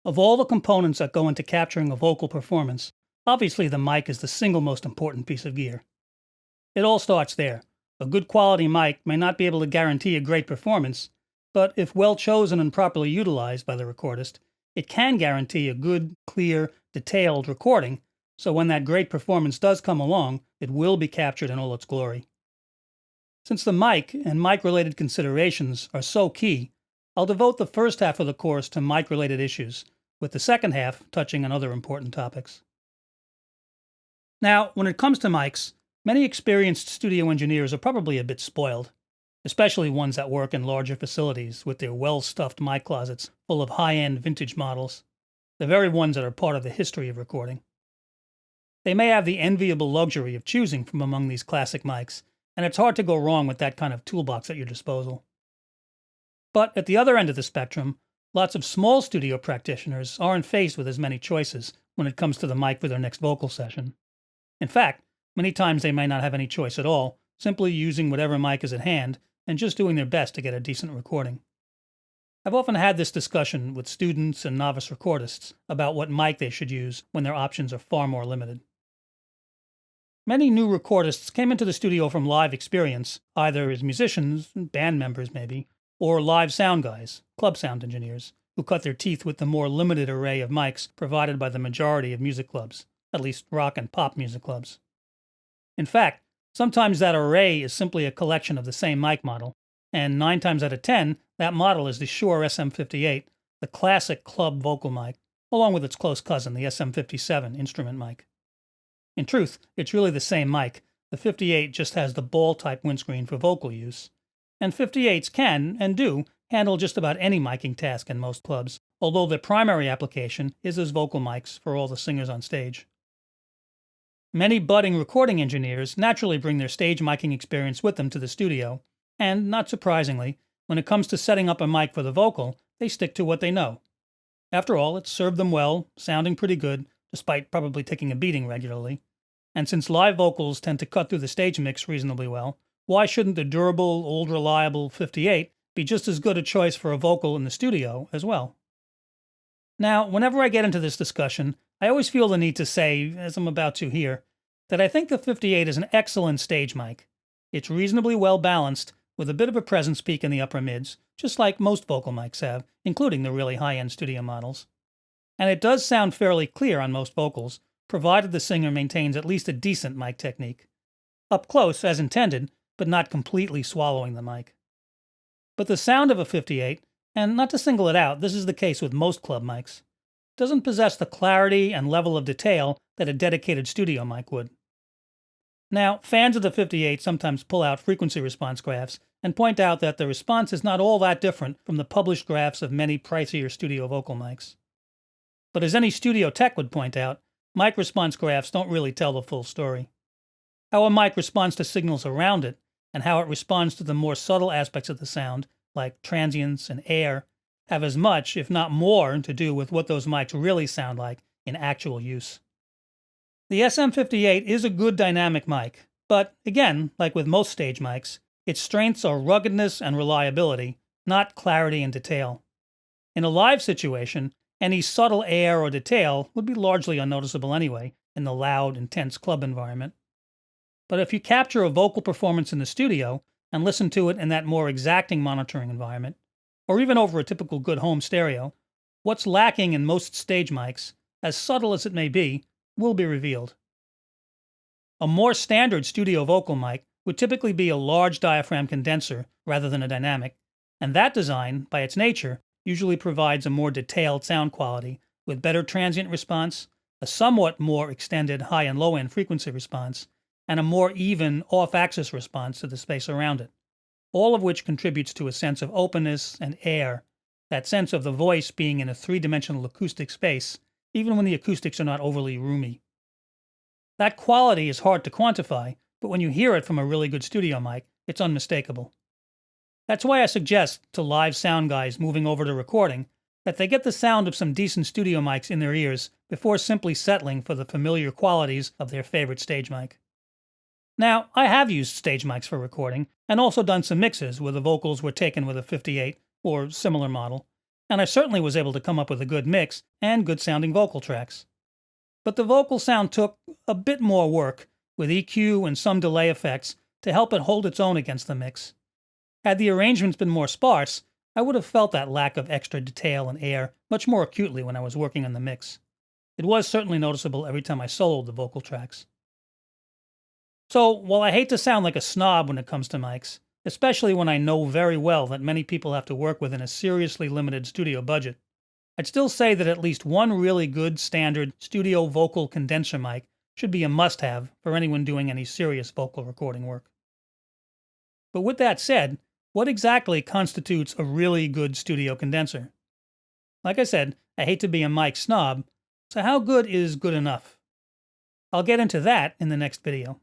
Of all the components that go into capturing a vocal performance, obviously the mic is the single most important piece of gear. It all starts there. A good quality mic may not be able to guarantee a great performance, but if well chosen and properly utilized by the recordist, it can guarantee a good, clear, detailed recording, so when that great performance does come along, it will be captured in all its glory. Since the mic and mic-related considerations are so key, I'll devote the first half of the course to mic-related issues, with the second half touching on other important topics. Now, when it comes to mics, many experienced studio engineers are probably a bit spoiled, especially ones that work in larger facilities with their well-stuffed mic closets full of high-end vintage models, the very ones that are part of the history of recording. They may have the enviable luxury of choosing from among these classic mics, and it's hard to go wrong with that kind of toolbox at your disposal. But at the other end of the spectrum, lots of small studio practitioners aren't faced with as many choices when it comes to the mic for their next vocal session. In fact, many times they may not have any choice at all, simply using whatever mic is at hand and just doing their best to get a decent recording. I've often had this discussion with students and novice recordists about what mic they should use when their options are far more limited. Many new recordists came into the studio from live experience, either as musicians, band members maybe, or live sound guys, club sound engineers, who cut their teeth with the more limited array of mics provided by the majority of music clubs, at least rock and pop music clubs. In fact, sometimes that array is simply a collection of the same mic model, and 9 times out of 10, that model is the Shure SM58, the classic club vocal mic, along with its close cousin, the SM57 instrument mic. In truth, it's really the same mic. The 58 just has the ball-type windscreen for vocal use, and 58s can, and do, handle just about any miking task in most clubs, although their primary application is as vocal mics for all the singers on stage. Many budding recording engineers naturally bring their stage miking experience with them to the studio, and, not surprisingly, when it comes to setting up a mic for the vocal, they stick to what they know. After all, it's served them well, sounding pretty good, despite probably taking a beating regularly. And since live vocals tend to cut through the stage mix reasonably well, why shouldn't the durable, old reliable 58 be just as good a choice for a vocal in the studio as well? Now, whenever I get into this discussion, I always feel the need to say, as I'm about to here, that I think the 58 is an excellent stage mic. It's reasonably well balanced, with a bit of a presence peak in the upper mids, just like most vocal mics have, including the really high-end studio models. And it does sound fairly clear on most vocals, provided the singer maintains at least a decent mic technique. Up close, as intended, but not completely swallowing the mic. But the sound of a 58, and not to single it out, this is the case with most club mics, doesn't possess the clarity and level of detail that a dedicated studio mic would. Now, fans of the 58 sometimes pull out frequency response graphs and point out that the response is not all that different from the published graphs of many pricier studio vocal mics. But as any studio tech would point out, mic response graphs don't really tell the full story. How a mic responds to signals around it, and how it responds to the more subtle aspects of the sound, like transients and air, have as much, if not more, to do with what those mics really sound like in actual use. The SM58 is a good dynamic mic, but again, like with most stage mics, its strengths are ruggedness and reliability, not clarity and detail. In a live situation, any subtle air or detail would be largely unnoticeable anyway in the loud, intense club environment. But if you capture a vocal performance in the studio and listen to it in that more exacting monitoring environment, or even over a typical good home stereo, what's lacking in most stage mics, as subtle as it may be, will be revealed. A more standard studio vocal mic would typically be a large diaphragm condenser rather than a dynamic, and that design, by its nature, usually provides a more detailed sound quality with better transient response, a somewhat more extended high and low end frequency response, and a more even off-axis response to the space around it, all of which contributes to a sense of openness and air, that sense of the voice being in a three-dimensional acoustic space, even when the acoustics are not overly roomy. That quality is hard to quantify, but when you hear it from a really good studio mic, it's unmistakable. That's why I suggest to live sound guys moving over to recording that they get the sound of some decent studio mics in their ears before simply settling for the familiar qualities of their favorite stage mic. Now, I have used stage mics for recording, and also done some mixes where the vocals were taken with a 58 or similar model, and I certainly was able to come up with a good mix and good sounding vocal tracks. But the vocal sound took a bit more work, with EQ and some delay effects, to help it hold its own against the mix. Had the arrangements been more sparse, I would have felt that lack of extra detail and air much more acutely when I was working on the mix. It was certainly noticeable every time I soloed the vocal tracks. So, while I hate to sound like a snob when it comes to mics, especially when I know very well that many people have to work within a seriously limited studio budget, I'd still say that at least one really good standard studio vocal condenser mic should be a must-have for anyone doing any serious vocal recording work. But with that said, what exactly constitutes a really good studio condenser? Like I said, I hate to be a mic snob, so how good is good enough? I'll get into that in the next video.